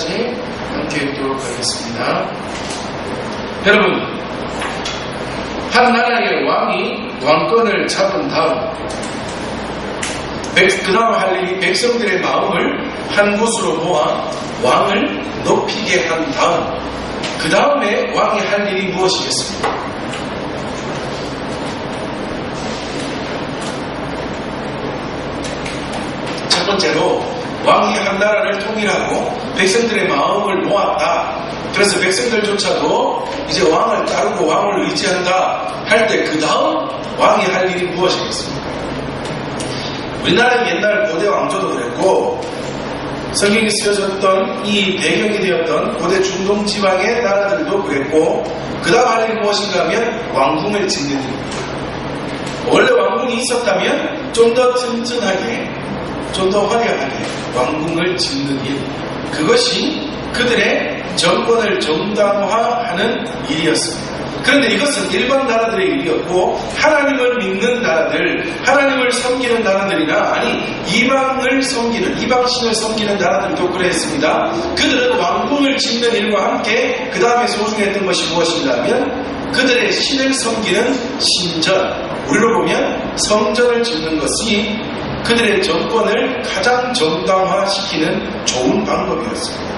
4절까지 함께 읽도록 하겠습니다. 여러분, 한 나라의 왕이 왕권을 잡은 다음 그 다음 할 일이 백성들의 마음을 한 곳으로 모아 왕을 높이게 한 다음 그 다음에 왕이 할 일이 무엇이겠습니까? 첫 번째로 왕이 한 나라를 통일하고 백성들의 마음을 모았다. 그래서 백성들조차도 이제 왕을 따르고 왕을 의지한다 할 때 그 다음 왕이 할 일이 무엇이겠습니까? 우리나라 옛날 고대 왕조도 그랬고 성경이 쓰여졌던 이 배경이 되었던 고대 중동 지방의 나라들도 그랬고 그 다음 할 일이 무엇인가 하면 왕궁을 짓는 일입니다. 원래 왕궁이 있었다면 좀 더 튼튼하게 좀 더 화려하게 왕궁을 짓는 일, 그것이 그들의 정권을 정당화하는 일이었습니다. 그런데 이것은 일반 나라들의 일이었고 하나님을 믿는 나라들, 하나님을 섬기는 나라들이나 아니 이방을 섬기는, 이방신을 섬기는 나라들도 그랬습니다. 그들은 왕궁을 짓는 일과 함께 그 다음에 소중했던 것이 무엇인가 하면 그들의 신을 섬기는 신전, 우리로 보면 성전을 짓는 것이 그들의 정권을 가장 정당화시키는 좋은 방법이었습니다.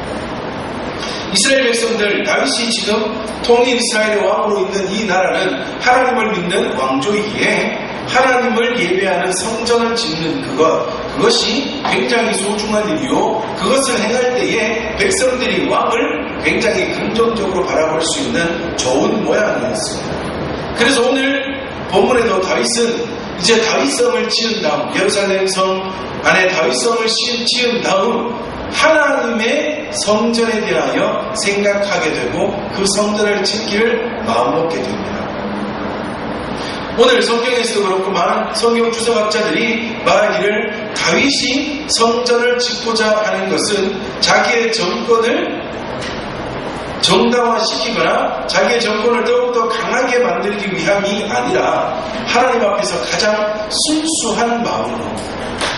이스라엘 백성들, 다윗이 지금 통일 이스라엘의 왕으로 있는 이 나라는 하나님을 믿는 왕조이기에 하나님을 예배하는 성전을 짓는 그것이 굉장히 소중한 일이요, 그것을 행할 때에 백성들이 왕을 굉장히 긍정적으로 바라볼 수 있는 좋은 모양이었습니다. 그래서 오늘 본문에도 다윗은 이제 다윗성을 지은 다음, 예루살렘 성 안에 다윗성을 지은 다음 하나님의 성전에 대하여 생각하게 되고 그 성전을 짓기를 마음먹게 됩니다. 오늘 성경에서도 그렇고 많은 성경 주석학자들이 말하기를 다윗이 성전을 짓고자 하는 것은 자기의 정권을 정당화시키거나 자기의 정권을 더욱더 강하게 만들기 위함이 아니라 하나님 앞에서 가장 순수한 마음으로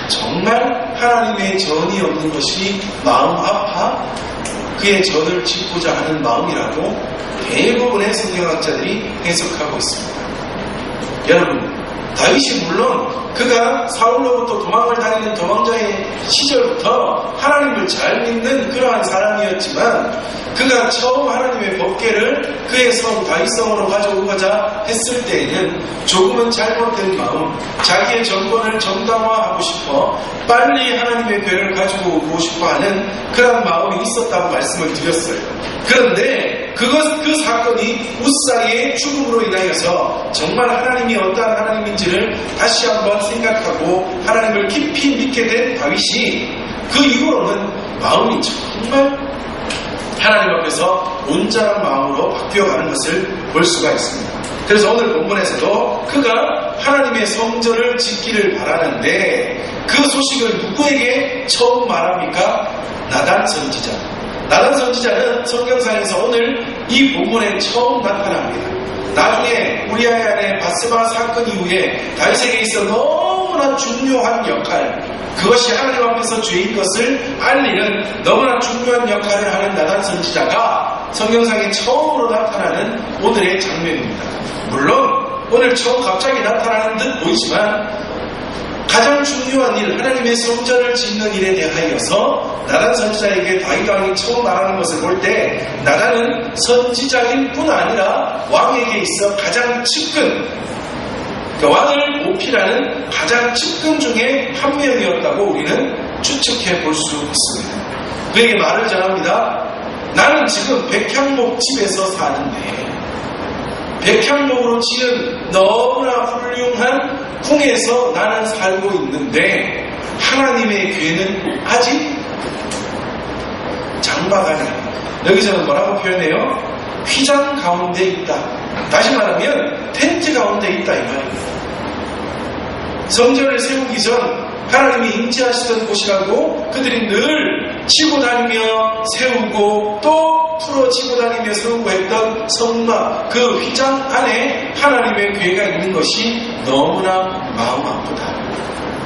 정말 하나님의 전이 없는 것이 마음 아파 그의 전을 짓고자 하는 마음이라고 대부분의 성경학자들이 해석하고 있습니다. 여러분, 다윗이 물론 그가 사울로부터 도망을 다니는 도망자의 시절부터 하나님을 잘 믿는 그러한 사람이었지만 그가 처음 하나님의 법궤를 그의 성 다윗성으로 가져오고자 했을 때에는 조금은 잘못된 마음, 자기의 정권을 정당화하고 싶어 빨리 하나님의 궤를 가지고 오고 싶어하는 그런 마음이 있었다고 말씀을 드렸어요. 그런데 그 사건이 웃사리의 죽음으로 인하여서 정말 하나님이 어떠한 하나님인지를 다시 한번 생각하고 하나님을 깊이 믿게 된 다윗이 그 이후로는 마음이 정말 하나님 앞에서 온전한 마음으로 바뀌어가는 것을 볼 수가 있습니다. 그래서 오늘 본문에서도 그가 하나님의 성전을 짓기를 바라는데 그 소식을 누구에게 처음 말합니까? 나단 선지자. 나단 선지자는 성경상에서 오늘 이 본문에 처음 나타납니다. 나중에 우리아의 아내 바세바 사건 이후에 다윗에게 있어 너무나 중요한 역할, 그것이 하나님 앞에서 죄인 것을 알리는 너무나 중요한 역할을 하는 나단 선지자가 성경상에 처음으로 나타나는 오늘의 장면입니다. 물론 오늘 처음 갑자기 나타나는 듯 보이지만 가장 중요한 일, 하나님의 성전을 짓는 일에 대하여서 나단 선지자에게 다윗 왕이 처음 말하는 것을 볼 때 나단은 선지자일 뿐 아니라 왕에게 있어 가장 측근, 왕을 모피라는 가장 측근 중에 한 명이었다고 우리는 추측해 볼 수 있습니다. 그에게 말을 전합니다. 나는 지금 백향목 집에서 사는데 백향목으로 지은 너무나 훌륭한 궁에서 나는 살고 있는데 하나님의 궤는 아직 장막 안에, 여기서는 뭐라고 표현해요? 휘장 가운데 있다. 다시 말하면 텐트 가운데 있다 이 말입니다. 성전을 세우기 전 하나님이 임재하시던 곳이라고 그들이 늘 치고 다니며 세우고 또 풀어치고 다니며 세우고 했던 성막, 그 휘장 안에 하나님의 궤가 있는 것이 너무나 마음 아프다.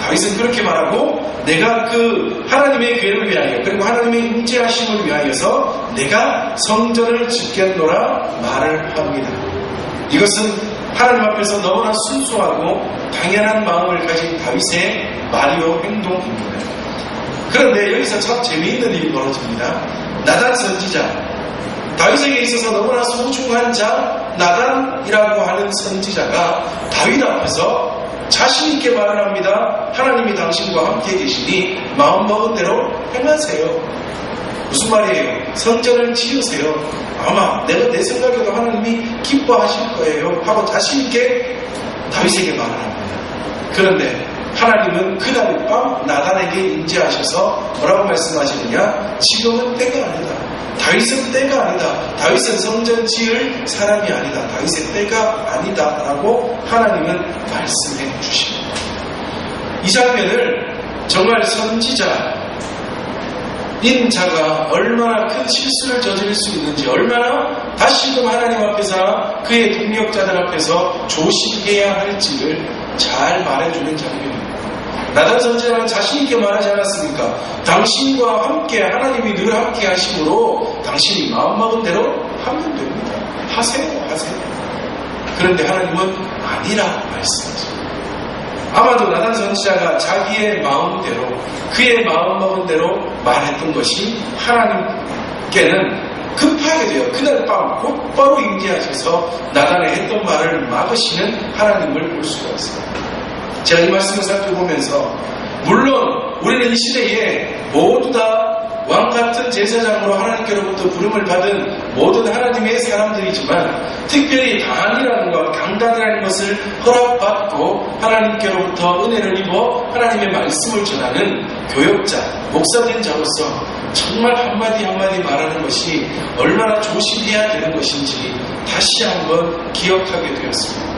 다윗은 그렇게 말하고 내가 그 하나님의 괴를 위하여 그리고 하나님의 임재하심을 위하여서 내가 성전을 짓겠노라 말을 합니다. 이것은 하나님 앞에서 너무나 순수하고 당연한 마음을 가진 다윗의 말이요 행동입니다. 그런데 여기서 참 재미있는 일이 벌어집니다. 나단 선지자, 다윗에게 있어서 너무나 소중한 자 나단이라고 하는 선지자가 다윗 앞에서 자신 있게 말을 합니다. 하나님이 당신과 함께 계시니 마음먹은 대로 행하세요. 무슨 말이에요? 성전을 지으세요. 아마 내 생각에도 하나님이 기뻐하실 거예요 하고 자신 있게 다윗에게 말을 합니다. 그런데 하나님은 그날 밤 나단에게 임재하셔서 뭐라고 말씀하시느냐? 지금은 때가 아니다. 다윗은 때가 아니다. 다윗은 성전 지을 사람이 아니다. 다윗의 때가 아니다 라고 하나님은 말씀해 주십니다. 이 장면을 정말 선지자인 자가 얼마나 큰 실수를 저지를 수 있는지, 얼마나 다시금 하나님 앞에서 그의 동력자들 앞에서 조심해야 할지를 잘 말해주는 장면입니다. 나단 선지자는 자신있게 말하지 않았습니까? 당신과 함께 하나님이 늘 함께 하심으로 당신이 마음먹은 대로 하면 됩니다. 하세요. 그런데 하나님은 아니라 말씀하십니다. 아마도 나단 선지자가 자기의 마음대로 그의 마음먹은 대로 말했던 것이 하나님께는 급하게 돼요. 그날 밤 곧바로 임재하셔서 나단의 했던 말을 막으시는 하나님을 볼 수가 있습니다. 제가 이 말씀을 살펴보면서 물론 우리는 이 시대에 모두 다 왕같은 제사장으로 하나님께로부터 부름을 받은 모든 하나님의 사람들이지만 특별히 단이라는 것, 강단이라는 것을 허락받고 하나님께로부터 은혜를 입어 하나님의 말씀을 전하는 교역자, 목사된 자로서 정말 한마디 한마디 말하는 것이 얼마나 조심해야 되는 것인지 다시 한번 기억하게 되었습니다.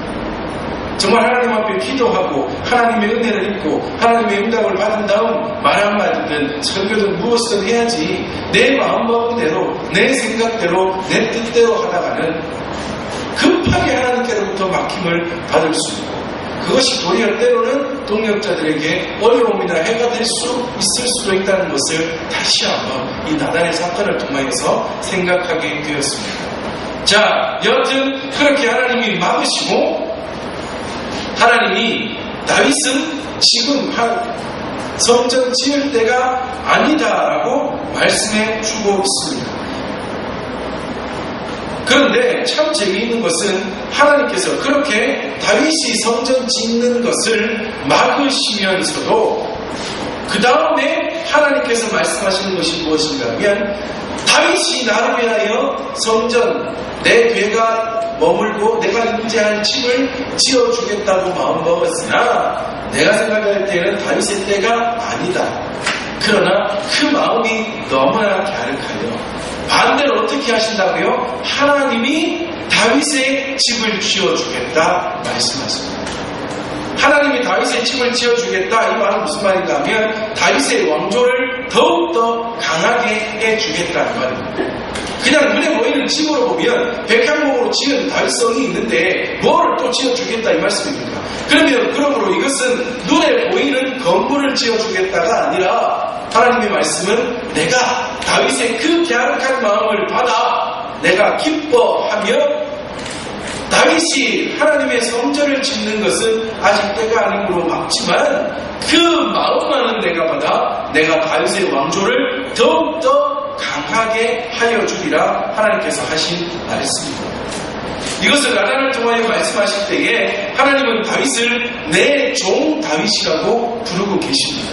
정말 하나님 앞에 기도하고 하나님의 은혜를 입고 하나님의 응답을 받은 다음 말 한마디든 설교든 무엇이든 해야지 내 마음먹은 대로 내 생각대로 내 뜻대로 하다가는 급하게 하나님께로부터 막힘을 받을 수 있고 그것이 도리어 때로는 동력자들에게 어려움이나 해가 될 수 있을 수도 있다는 것을 다시 한번 이 나단의 사건을 통하여서 생각하게 되었습니다. 자, 여하튼 그렇게 하나님이 막으시고 하나님이 다윗은 지금 성전 지을 때가 아니다라고 말씀해 주고 있습니다. 그런데 참 재미있는 것은 하나님께서 그렇게 다윗이 성전 짓는 것을 막으시면서도 그 다음에 하나님께서 말씀하시는 것이 무엇인가 하면 다윗이 나를 위하여 성전 내 괴가 머물고 내가 임재할 집을 지어주겠다고 마음먹었으나 내가 생각할 때는 다윗의 때가 아니다. 그러나 그 마음이 너무나 갸륵하여 반대로 어떻게 하신다고요? 하나님이 다윗의 집을 지어주겠다 말씀하십니다. 하나님이 다윗의 집을 지어주겠다 이 말은 무슨 말인가 하면 다윗의 왕조를 더욱더 강하게 해주겠다는 말입니다. 그냥 눈에 보이는 집으로 보면 백향목으로 지은 다윗성이 있는데 뭐를 또 지어주겠다 이 말씀입니까? 그러므로 이것은 눈에 보이는 건물을 지어주겠다가 아니라 하나님의 말씀은 내가 다윗의 그 갸륵한 마음을 받아 내가 기뻐하며 다윗이 하나님의 성전을 짓는 것은 아직 때가 아니므로 막지만 그 마음만은 내가 받아 내가 다윗의 왕조를 더욱더 강하게 하여 주리라 하나님께서 하신 말씀입니다. 이것을 나단을 통하여 말씀하실 때에 하나님은 다윗을 내 종 다윗이라고 부르고 계십니다.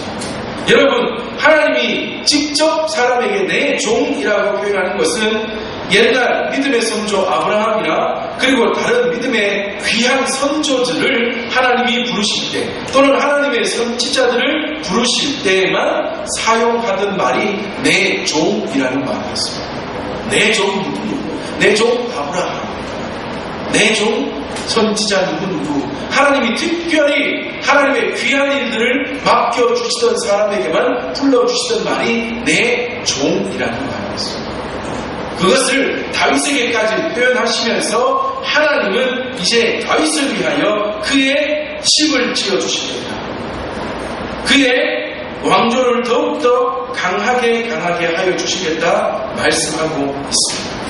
여러분, 하나님이 직접 사람에게 내 종이라고 표현하는 것은 옛날 믿음의 선조 아브라함이나 그리고 다른 믿음의 귀한 선조들을 하나님이 부르실 때 또는 하나님의 선지자들을 부르실 때에만 사용하던 말이 내 종이라는 말이었습니다. 내 종 누구? 내 종 아브라함, 내 종 선지자 누구 하나님이 특별히 하나님의 귀한 일들을 맡겨주시던 사람에게만 불러주시던 말이 내 종이라는 말이었습니다. 그것을 다윗에게까지 표현하시면서 하나님은 이제 다윗을 위하여 그의 집을 지어주시겠다. 그의 왕조를 더욱더 강하게 하여 주시겠다 말씀하고 있습니다.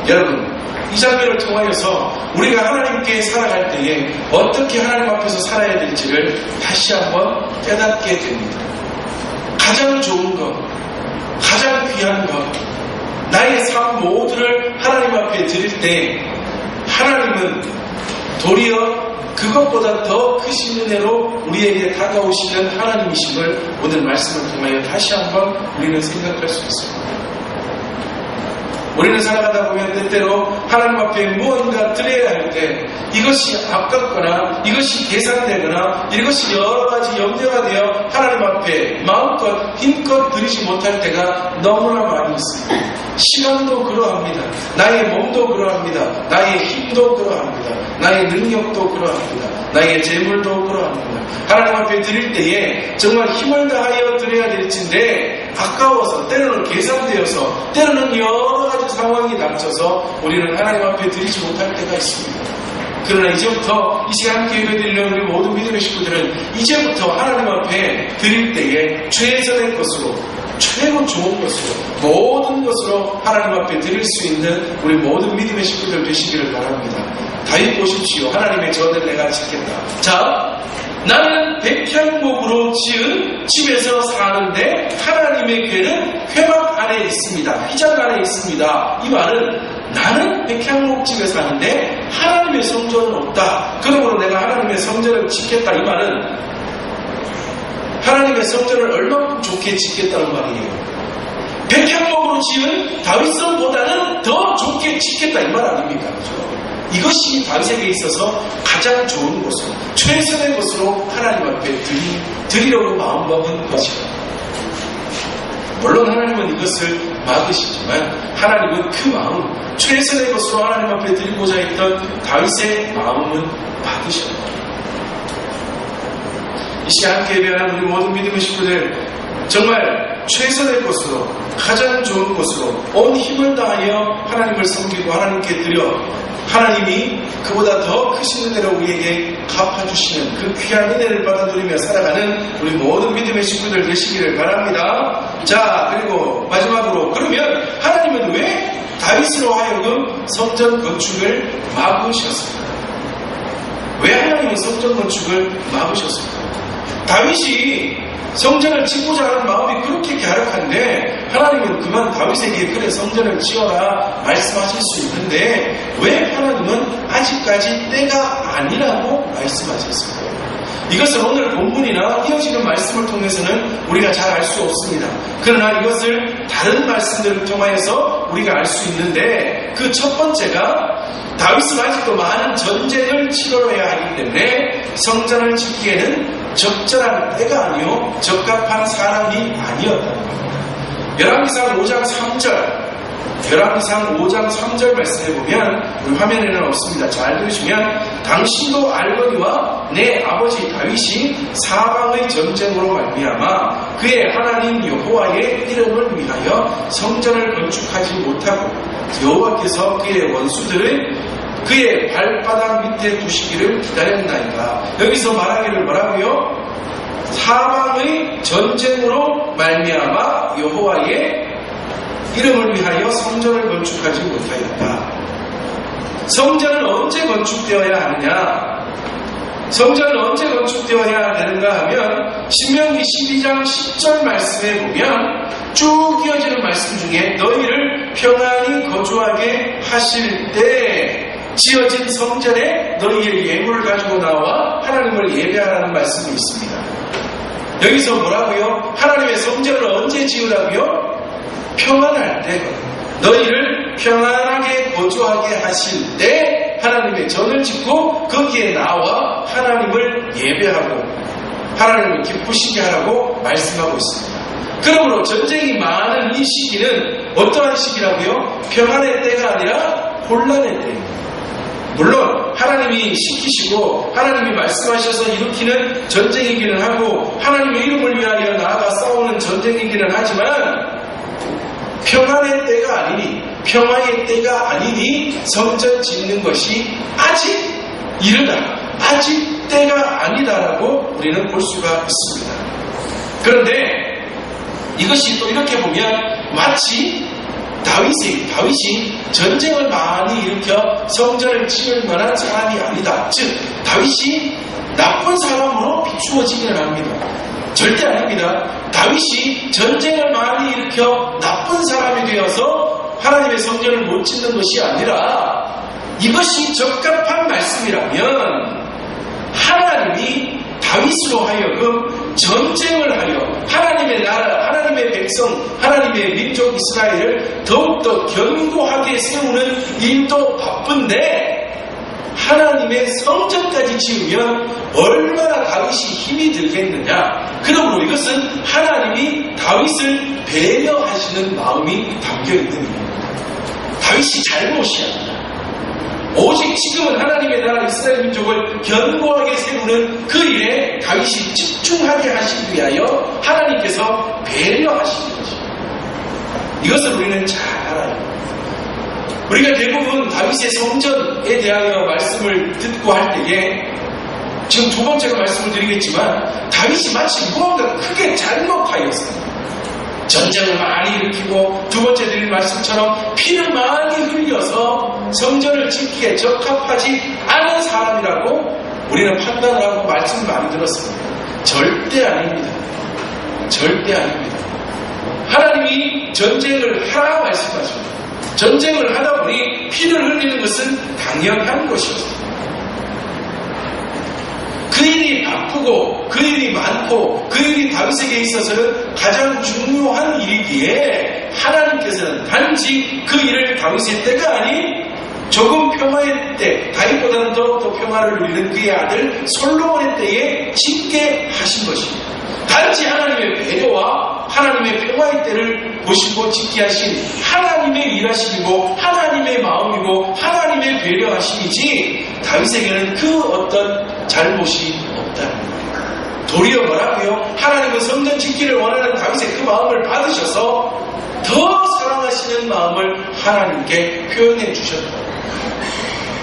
여러분, 이 장면을 통하여서 우리가 하나님께 살아갈 때에 어떻게 하나님 앞에서 살아야 될지를 다시 한번 깨닫게 됩니다. 가장 좋은 것, 가장 귀한 것, 나의 삶 모두를 하나님 앞에 드릴 때 하나님은 도리어 그것보다 더 크신 은혜로 우리에게 다가오시는 하나님이심을 오늘 말씀을 통하여 다시 한번 우리는 생각할 수 있습니다. 우리는 살아가다 보면 때때로 하나님 앞에 무언가 드려야 할 때 이것이 아깝거나 이것이 계산되거나 이것이 여러 가지 염려가 되어 하나님 앞에 마음껏 힘껏 드리지 못할 때가 너무나 많이 있습니다. 시간도 그러합니다. 나의 몸도 그러합니다. 나의 힘도 그러합니다. 나의 능력도 그러합니다. 나의 재물도 그러합니다. 하나님 앞에 드릴 때에 정말 힘을 다하여 드려야 될진데 아까워서 때로는 계산되어서 때로는 여러 가지 상황이 닥쳐서 우리는 하나님 앞에 드리지 못할 때가 있습니다. 그러나 이제부터 이 시간 함께 예배드리는 우리 모든 믿음의 식구들은 이제부터 하나님 앞에 드릴 때에 최선의 것으로 최고 좋은 것으로 모든 것으로 하나님 앞에 드릴 수 있는 우리 모든 믿음의 식구들 되시기를 바랍니다. 다윗 보십시오. 하나님의 전을 내가 짓겠다. 자, 나는 백향목으로 지은 집에서 사는데 하나님의 궤는 회막 안에 있습니다. 휘장 안에 있습니다. 이 말은 나는 백향목 집에 사는데 하나님의 성전은 없다. 그러므로 내가 하나님의 성전을 짓겠다. 이 말은 하나님의 성전을 얼마큼 좋게 짓겠다는 말이에요. 백향목으로 지은 다윗성보다는 더 좋게 짓겠다. 이 말 아닙니까? 그렇죠? 이것이 다윗에게 있어서 가장 좋은 것으로 최선의 것으로 하나님 앞에 드리려고 마음먹은 것이다. 물론 하나님은 이것을 막으시지만 하나님은 그 마음 최선의 것으로 하나님 앞에 드리고자 했던 다윗의 마음은 막으셨다. 이 시간 함께 예배하는 우리 모든 믿음의 식구들 정말 최선의 것으로 가장 좋은 것으로 온 힘을 다하여 하나님을 섬기고 하나님께 드려 하나님이 그보다 더 크신 은혜로 우리에게 갚아주시는 그 귀한 은혜를 받아 누리며 살아가는 우리 모든 믿음의 식구들 되시기를 바랍니다. 자, 그리고 마지막으로 그러면 하나님은 왜 다윗으로 하여금 성전 건축을 막으셨습니까? 왜 하나님은 성전 건축을 막으셨습니까? 다윗이 성전을 짓고자 하는 마음이 그렇게 갸륵한데 하나님은 그만 다윗에게 그래 성전을 지어라 말씀하실 수 있는데 왜 하나님은 아직까지 때가 아니라고 말씀하셨을까요? 이것은 오늘 본문이나 이어지는 말씀을 통해서는 우리가 잘 알 수 없습니다. 그러나 이것을 다른 말씀들을 통하여서 우리가 알 수 있는데 그 첫 번째가 다윗은 아직도 많은 전쟁을 치러야 하기 때문에 성전을 짓기에는 적절한 때가 아니요 적합한 사람이 아니었다는 겁니다. 열왕기상 5장 3절 열왕기상 5장 3절 말씀해 보면 우리 화면에는 없습니다. 잘 들으시면 당신도 알거니와 내 아버지 다윗이 사방의 전쟁으로 말미암아 그의 하나님 여호와의 이름을 위하여 성전을 건축하지 못하고 여호와께서 그의 원수들을 그의 발바닥 밑에 두시기를 기다렸나이다. 여기서 말하기를 뭐라고요? 사방의 전쟁으로 말미암아 여호와의 이름을 위하여 성전을 건축하지 못하였다. 성전은 언제 건축되어야 하느냐? 성전은 언제 건축되어야 되는가 하면 신명기 12장 10절 말씀에 보면 쭉 이어지는 말씀 중에 너희를 평안히 거주하게 하실 때 지어진 성전에 너희의 예물을 가지고 나와 하나님을 예배하라는 말씀이 있습니다. 여기서 뭐라고요? 하나님의 성전을 언제 지으라고요? 평안할 때 너희를 평안하게 거주하게 하실 때 하나님의 전을 짓고 거기에 나와 하나님을 예배하고 하나님을 기쁘시게 하라고 말씀하고 있습니다. 그러므로 전쟁이 많은 이 시기는 어떠한 시기라고요? 평안의 때가 아니라 혼란의 때입니다. 물론 하나님이 시키시고 하나님이 말씀하셔서 일으키는 전쟁이기는 하고 하나님의 이름을 위하여 나아가 싸우는 전쟁이기는 하지만 평안의 때가 아니니 평화의 때가 아니니 성전 짓는 것이 아직 이르다 아직 때가 아니다라고 우리는 볼 수가 있습니다. 그런데 이것이 또 이렇게 보면 마치 다윗이 전쟁을 많이 일으켜 성전을 지을 만한 사람이 아니다. 즉 다윗이 나쁜 사람으로 비추어지기는 합니다. 절대 아닙니다. 다윗이 전쟁을 많이 일으켜 나쁜 사람이 되어서 하나님의 성전을 못 짓는 것이 아니라 이것이 적합한 말씀이라면 하나님이 다윗으로 하여금 전쟁을 하여 하나님의 나라, 하나님의 백성, 하나님의 민족 이스라엘을 더욱더 견고하게 세우는 일도 바쁜데 하나님의 성전까지 지으면 얼마나 다윗이 힘이 들겠느냐. 그러므로 이것은 하나님이 다윗을 배려하시는 마음이 담겨있는 일입니다. 다윗이 잘못이 아니라 오직 지금은 하나님의 나라 이스라엘 민족을 견고하게 세우는 그 일에 다윗이 집중하게 하시기 위하여 하나님께서 배려하시는 것입니다. 이것을 우리는 잘 알아요. 우리가 대부분 다윗의 성전에 대하여 말씀을 듣고 할 때에 지금 두 번째로 말씀을 드리겠지만 다윗이 마치 무언가 크게 잘못하였어요. 전쟁을 많이 일으키고 두 번째 드린 말씀처럼 피를 많이 흘려서 성전을 짓기에 적합하지 않은 사람이라고 우리는 판단을 하고 말씀을 많이 들었습니다. 절대 아닙니다. 절대 아닙니다. 하나님이 전쟁을 하라 말씀하십니다. 전쟁을 하다 보니 피를 흘리는 것은 당연한 것이었습니다. 그 일이 바쁘고 그 일이 많고 그 일이 다윗에게 있어서는 가장 중요한 일이기에 하나님께서는 단지 그 일을 다윗의 때가 아닌 조금 평화의 때, 다윗보다는 더욱더 평화를 누리는 그의 아들 솔로몬의 때에 짓게 하신 것입니다. 단지 하나님의 배려와 하나님의 평화의 때를 보시고 짓게 하신 하나님의 일하심이고 하나님의 마음이고 하나님의 배려하심이지 다윗에게는 그 어떤 잘못이 없다. 도리어 뭐라고요? 하나님은 성전 짓기를 원하는 다윗의 그 마음을 받으셔서 더 사랑하시는 마음을 하나님께 표현해 주셨다.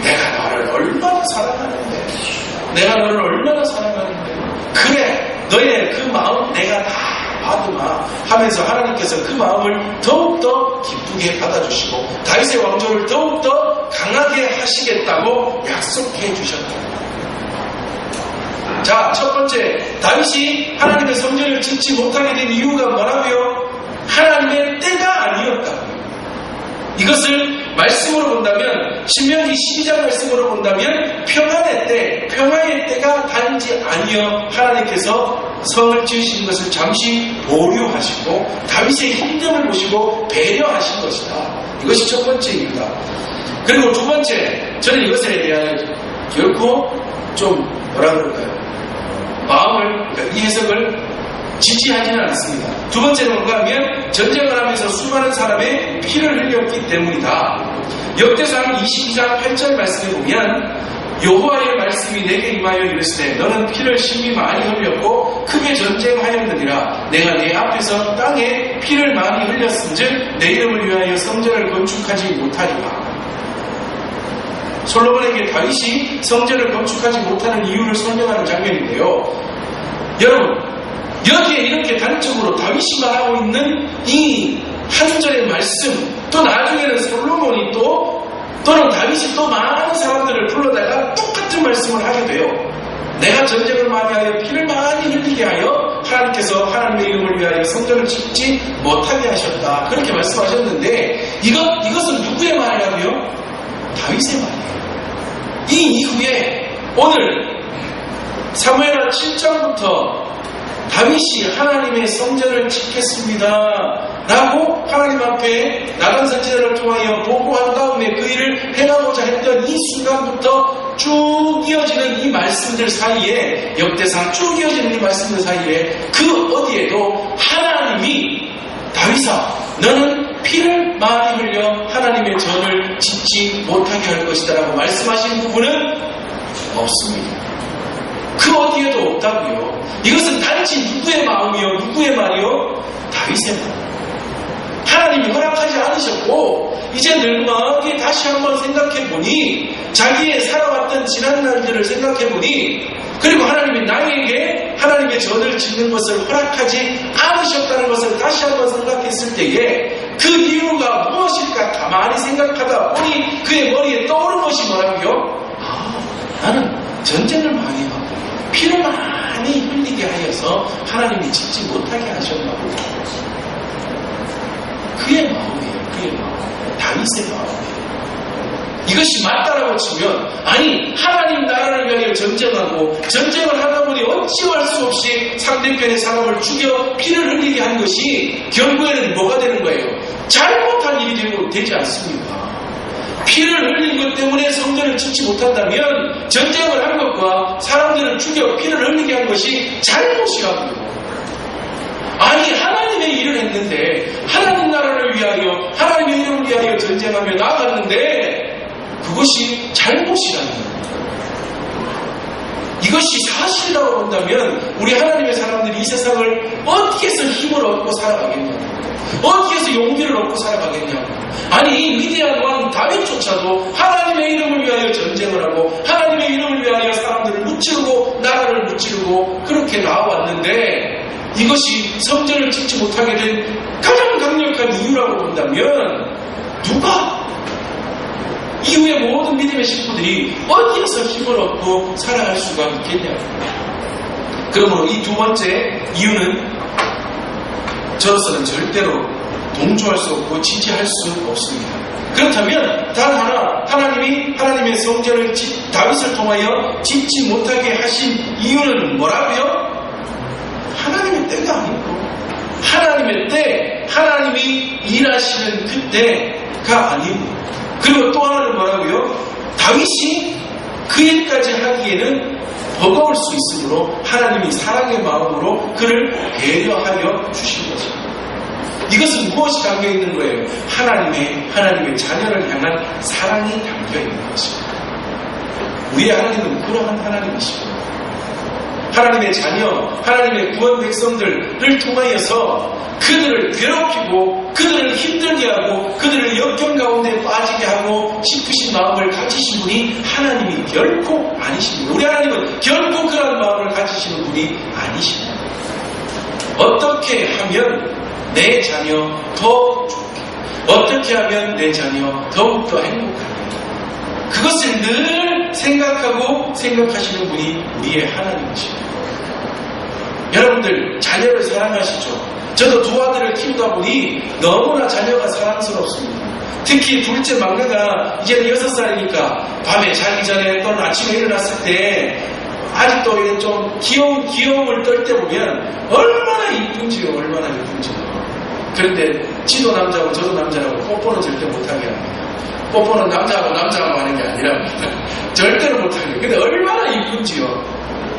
내가 너를 얼마나 사랑하는데, 내가 너를 얼마나 사랑하는데, 그래 너의 그 마음 내가 다 받으마 하면서 하나님께서 그 마음을 더욱더 기쁘게 받아주시고 다윗의 왕조를 더욱더 강하게 하시겠다고 약속해 주셨다. 자, 첫 번째, 다윗이 하나님의 성전을 짓지 못하게 된 이유가 뭐라고요? 하나님의 때가 아니었다. 이것을 말씀으로 본다면, 신명기 12장 말씀으로 본다면 평안의 때, 평화의 때가 단지 아니여 하나님께서 성을 지으신 것을 잠시 보류하시고 다윗의 힘듦을 보시고 배려하신 것이다. 이것이 첫 번째 이유다. 그리고 두 번째, 저는 이것에 대한 결코 좀 뭐라 그럴까요? 마음을, 그러니까 이 해석을 지지하지는 않습니다. 두 번째는 뭔가 하면 전쟁을 하면서 수많은 사람의 피를 흘렸기 때문이다. 역대상 22장 8절 말씀에 보면 여호와의 말씀이 내게 임하여 이르시되 너는 피를 심히 많이 흘렸고 크게 전쟁하였느니라. 내가 내 앞에서 땅에 피를 많이 흘렸은즉 내 이름을 위하여 성전을 건축하지 못하리라. 솔로몬에게 다윗이 성전을 건축하지 못하는 이유를 설명하는 장면인데요. 여러분, 여기에 이렇게 단적으로 다윗이 말하고 있는 이 한 절의 말씀, 또 나중에는 솔로몬이 또는 다윗이 또 많은 사람들을 불러다가 똑같은 말씀을 하게 돼요. 내가 전쟁을 많이 하여 피를 많이 흘리게 하여 하나님께서 하나님의 이름을 위하여 성전을 짓지 못하게 하셨다. 그렇게 말씀하셨는데 이것은 누구의 말이라고요? 다윗의 말이에요. 이 이후에 오늘 사무엘하 7장부터 다윗이 하나님의 성전을 짓겠습니다 라고 하나님 앞에 나단 선지자를 통하여 보고한 다음에 그 일을 행하고자 했던 이 순간부터 쭉 이어지는 이 말씀들 사이에, 역대상 쭉 이어지는 이 말씀들 사이에 그 어디에도 하나님이 다윗아 너는 피를 많이 흘려 하나님의 전을 짓지 못하게 할 것이다 라고 말씀하신 부분은 없습니다. 그 어디에도 없다고요. 이것은 단지 누구의 마음이요? 누구의 말이요? 다윗의 말. 하나님이 허락하지 않으셨고 이제 늙막이 다시 한번 생각해보니, 자기의 살아왔던 지난 날들을 생각해보니 그리고 하나님이 나에게 하나님의 전을 짓는 것을 허락하지 않으셨다는 것을 다시 한번 생각했을 때에 그 이유가 무엇일까 가만히 생각하다 보니 그의 머리에 떠오른 것이 뭐라고요? 나는 전쟁을 많이 하고 피를 많이 흘리게 하여서 하나님이 짓지 못하게 하셨다고. 그의 마음이에요. 그의 마음. 다윗의 마음이에요. 이것이 맞다라고 치면 아니 하나님 나라를 위하여 전쟁하고 전쟁을 하다 보니 어찌할 수 없이 상대편의 사람을 죽여 피를 흘리게 한 것이 결국에는 뭐가 되는 거예요? 잘못한 일이 되지 않습니까? 피를 흘린 것 때문에 성전을 짓지 못한다면 전쟁을 한 것과 사람들을 죽여 피를 흘리게 한 것이 잘못이라고요. 아니 하나님의 일을 했는데 하나님 나라를 위하여 하나님의 이름을 위하여 전쟁하며 나아갔는데 그것이 잘못이라는 거예요. 이것이 사실이라고 본다면 우리 하나님의 사람들이 이 세상을 어떻게 해서 힘을 얻고 살아가겠냐고, 어떻게 해서 용기를 얻고 살아가겠냐고. 아니 이 위대한 왕 다윗조차도 하나님의 이름을 위하여 전쟁을 하고 하나님의 이름을 위하여 사람들을 무찌르고 나라를 무찌르고 그렇게 나와왔는데 이것이 성전을 짓지 못하게 된 가장 강력한 이유라고 본다면 누가 이후에 모든 믿음의 식구들이 어디에서 힘을 얻고 살아갈 수가 있겠냐고. 그러므로 이 두 번째 이유는 저로서는 절대로 동조할 수 없고 지지할 수 없습니다. 그렇다면 단 하나 하나님이 하나님의 성전을 다윗을 통하여 짓지 못하게 하신 이유는 뭐라고요? 하나님의 때가 아니고 하나님의 때 하나님이 일하시는 그때가 아니고 그리고 또 하나는 뭐라고요? 다윗이 그 일까지 하기에는 버거울 수 있으므로 하나님이 사랑의 마음으로 그를 배려하여 주신 거죠. 이것은 무엇이 담겨있는 거예요? 하나님의 자녀를 향한 사랑이 담겨있는 것입니다. 우리의 하나님은 그러한 하나님이십니다. 하나님의 자녀, 하나님의 구원 백성들을 통하여서 그들을 괴롭히고 그들을 힘들게 하고 그들을 역경 가운데 빠지게 하고 싶으신 마음을 가지신 분이 하나님이 결코 아니십니다. 우리 하나님은 결코 그런 마음을 가지시는 분이 아니십니다. 어떻게 하면 내 자녀 더 좋게, 어떻게 하면 내 자녀 더욱더 행복하게, 그것을 늘 생각하시는 분이 우리의 하나님이십니다. 여러분들 자녀를 사랑하시죠? 저도 두 아들을 키우다 보니 너무나 자녀가 사랑스럽습니다. 특히 둘째 막내가 이제는 6살이니까 밤에 자기 전에 또는 아침에 일어났을 때 아직도 이런 좀 귀여움을 떨 때 보면 얼마나 이쁜지요. 그런데 지도 남자고 저도 남자라고 뽀뽀는 절대 못하게 합니다. 뽀뽀는 남자하고 하는 게 아니라 절대로 못하게. 근데 얼마나 이쁜지요.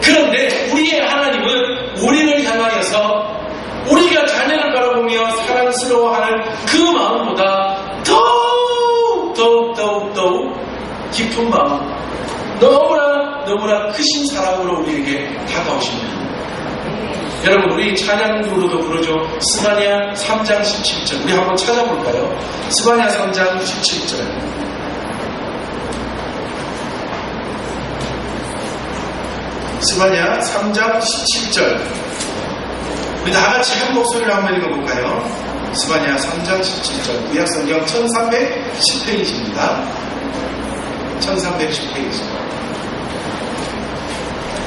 그런데 우리의 하나님은 우리를 향하여서 우리가 자녀를 바라보며 사랑스러워하는 그 마음보다 더욱 깊은 마음, 너무나 크신 사랑으로 우리에게 다가오십니다. 여러분 우리 찬양으로도 부르죠. 스바냐 3장 17절 우리 한번 찾아볼까요? 스바냐 3장 17절 스바냐 3장 17절 우리 다같이 한 목소리로 한번 읽어볼까요? 스바냐 3장 17절 구약성경 1310페이지입니다. 1310페이지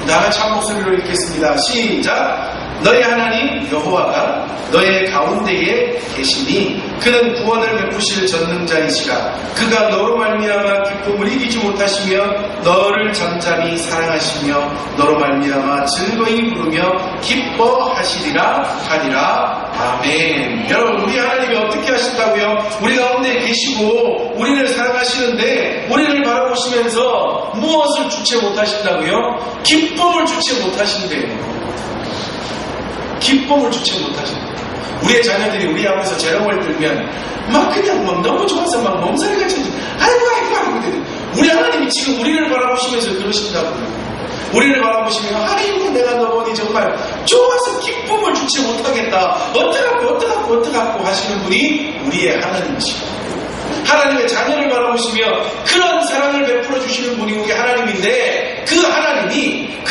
다같이 한 목소리로 읽겠습니다. 시작! 너의 하나님 여호와가 너의 가운데에 계시니 그는 구원을 베푸실 전능자이시라. 그가 너로 말미암아 기쁨을 이기지 못하시며 너를 잠잠히 사랑하시며 너로 말미암아 즐거이 부르며 기뻐하시리라 하니라. 아멘. 여러분 우리 하나님이 어떻게 하신다고요? 우리 가운데 계시고 우리를 사랑하시는데 우리를 바라보시면서 무엇을 주체 못하신다고요? 기쁨을 주체 못하신대요. 기쁨을 주체 못하신다. 우리의 자녀들이 우리 앞에서 재롱을 들면 그냥 너무 좋아서 몸살이가 쳐지. 아이고. 우리 하나님이 지금 우리를 바라보시면서 그러신다고요. 우리를 바라보시면 아이고 내가 너 보니 정말 좋아서 기쁨을 주체 못하겠다. 어떡하고 하시는 분이 우리의 하나님이십니다. 하나님의 자녀를 바라보시며 그런 사랑을 베풀어 주시는 분이 우리 하나님인데 그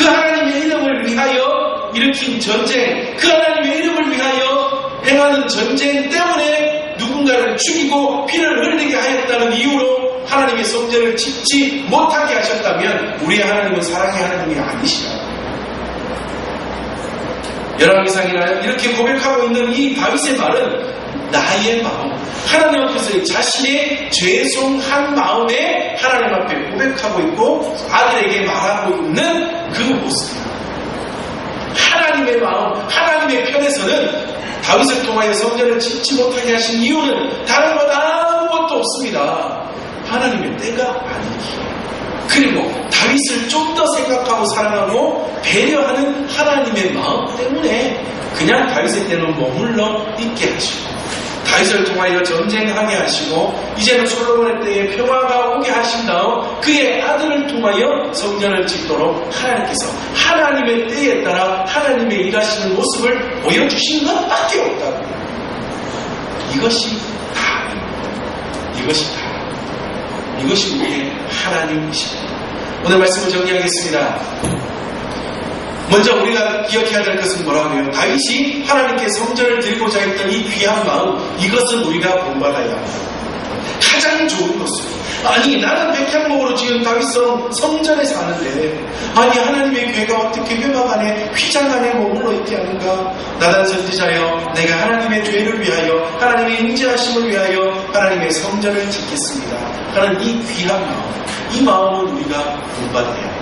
하나님의 이름을 위하여 일으킨 전쟁, 그 하나님의 이름을 위하여 행하는 전쟁 때문에 누군가를 죽이고 피를 흘리게 하였다는 이유로 하나님의 성전을 짓지 못하게 하셨다면 우리의 하나님은 사랑의 하나님이 아니시라. 열왕기상이나 이렇게 고백하고 있는 이 다윗의 말은 나의 마음, 하나님 앞에서 자신의 죄송한 마음에 하나님 앞에 고백하고 있고 아들에게 말하고 있는 그 모습입니다. 하나님의 마음, 하나님의 편에서는 다윗을 통하여 성전을 짓지 못하게 하신 이유는 다른 것 아무것도 없습니다. 하나님의 때가 아니기에, 그리고 다윗을 좀 더 생각하고 사랑하고 배려하는 하나님의 마음 때문에 그냥 다윗의 때는 머물러 있게 하시고 다윗을 통하여 전쟁하게 하시고 이제는 솔로몬의 때에 평화가 오게 하신 다음 그의 아들을 통하여 성전을 짓도록 하나님께서 하나님의 때에 따라 하나님의 일하시는 모습을 보여주신 것밖에 없다고. 이것이 다입니다. 이것이 우리의 하나님이십니다. 오늘 말씀을 정리하겠습니다. 먼저 우리가 기억해야 될 것은 뭐라고요? 다윗이 하나님께 성전을 드리고자 했던 이 귀한 마음, 이것은 우리가 본받아야 합니다. 가장 좋은 것은, 아니 나는 백향목으로 지은 다윗성 성전에 사는데 아니 하나님의 교회가 어떻게 회막 안에 휘장 안에 머물러 있게 하는가? 나단 선지자여, 내가 하나님의 죄를 위하여 하나님의 임재하심을 위하여 하나님의 성전을 짓겠습니다 하는 이 귀한 마음, 이 마음은 우리가 본받아야 합니다.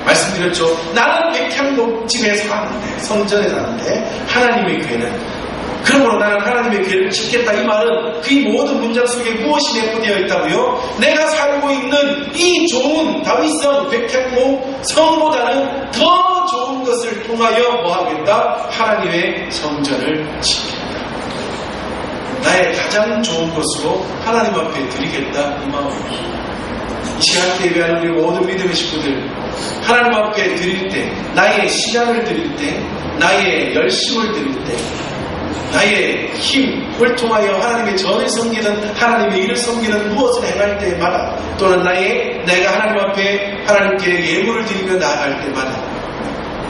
말씀드렸죠. 나는 백향목 집에 사는데, 성전에 사는데 하나님의 교회는, 그러므로 나는 하나님의 교회를 짓겠다. 이 말은 그 모든 문장 속에 무엇이 내포되어 있다고요? 내가 살고 있는 이 좋은 다윗성 백향목 성보다는 더 좋은 것을 통하여 뭐하겠다? 하나님의 성전을 짓겠다. 나의 가장 좋은 것으로 하나님 앞에 드리겠다. 이 마음입니다. 이 시간 예배하는 우리 모든 믿음의 식구들, 하나님 앞에 드릴 때, 나의 시간을 드릴 때, 나의 열심을 드릴 때, 나의 힘을 통하여 하나님의 전을 섬기는, 하나님의 일을 섬기는 무엇을 행할 때마다, 또는 내가 하나님 앞에 하나님께 예물을 드리며 나아갈 때마다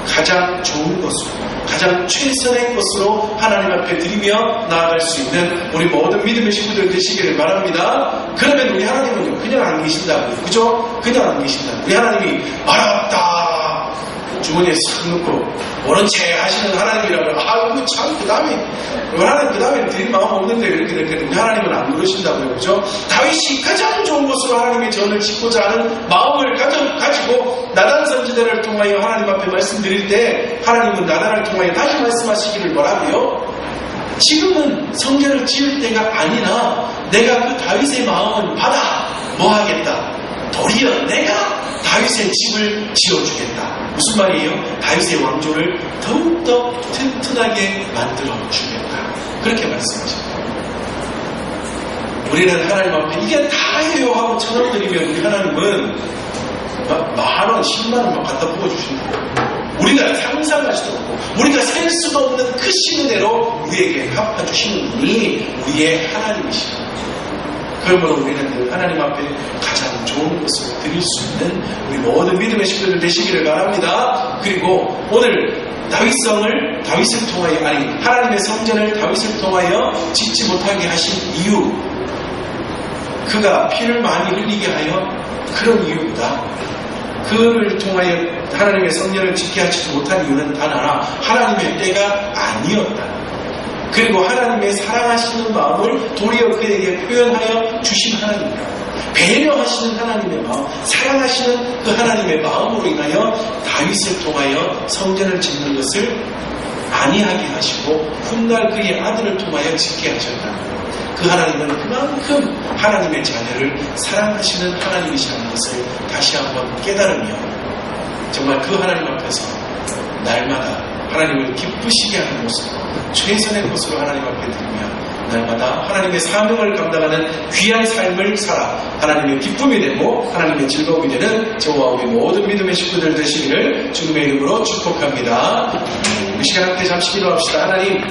가장 좋은 것으로, 가장 최선의 것으로 하나님 앞에 드리며 나아갈 수 있는 우리 모든 믿음의 식구들 되시기를 바랍니다. 그러면 우리 하나님은 그냥 안 계신다고요. 그죠? 그냥 안 계신다. 우리 하나님이 알았다 주머니에 싹 넣고 모른 채 하시는 하나님이라고, 아이고 참 그 다음에 하나님 그 다음에 드릴 마음 없는데 이렇게 우리 하나님은 안 그러신다고요. 그죠? 다윗이 가장 좋은 것으로 하나님의 전을 짓고자 하는 마음을 가지고 나단 선지자를 통하여 하나님 앞에 말씀드릴 때 하나님은 나단을 통하여 다시 말씀하시기를 뭐라고요? 지금은 성전을 지을 때가 아니나 내가 그 다윗의 마음을 받아 뭐하겠다? 도리어 내가 다윗의 집을 지어주겠다. 무슨 말이에요? 다윗의 왕조를 더욱더 튼튼하게 만들어주겠다. 그렇게 말씀하십니다. 우리는 하나님 앞에 이게 다예요 하고 천원 드리면 우리 하나님은 만원, 10만원 막 갖다 부어주신다. 우리가 상상할 수도 없고 우리가 셀 수도 없는 크신 은혜로 우리에게 갚아주시는 분이 우리의 하나님이십니다. 그러므로 우리는 하나님 앞에 가장 좋은 것을 드릴 수 있는 우리 모든 믿음의 식구들 되시기를 바랍니다. 그리고 오늘 다윗을 통하여, 하나님의 성전을 다윗을 통하여 짓지 못하게 하신 이유, 그가 피를 많이 흘리게 하여 그런 이유보다 그를 통하여 하나님의 성전을 짓게 하지 못한 이유는 단 하나, 하나님의 때가 아니었다. 그리고 하나님의 사랑하시는 마음을 도리어 그에게 표현하여 주신 하나님이다. 배려하시는 하나님의 마음, 사랑하시는 그 하나님의 마음으로 인하여 다윗을 통하여 성전을 짓는 것을 아니하게 하시고 훗날 그의 아들을 통하여 짓게 하셨다. 그 하나님은 그만큼 하나님의 자녀를 사랑하시는 하나님이시라는 것을 다시 한번 깨달으며 정말 그 하나님 앞에서 날마다 하나님을 기쁘시게 하는 모습, 최선의 것으로 하나님 앞에 드리며 날마다 하나님의 사명을 감당하는 귀한 삶을 살아 하나님의 기쁨이 되고 하나님의 즐거움이 되는 저와 우리 모든 믿음의 식구들 되시기를 주님의 이름으로 축복합니다. 이 시간 함께 잠시 기도합시다. 하나님,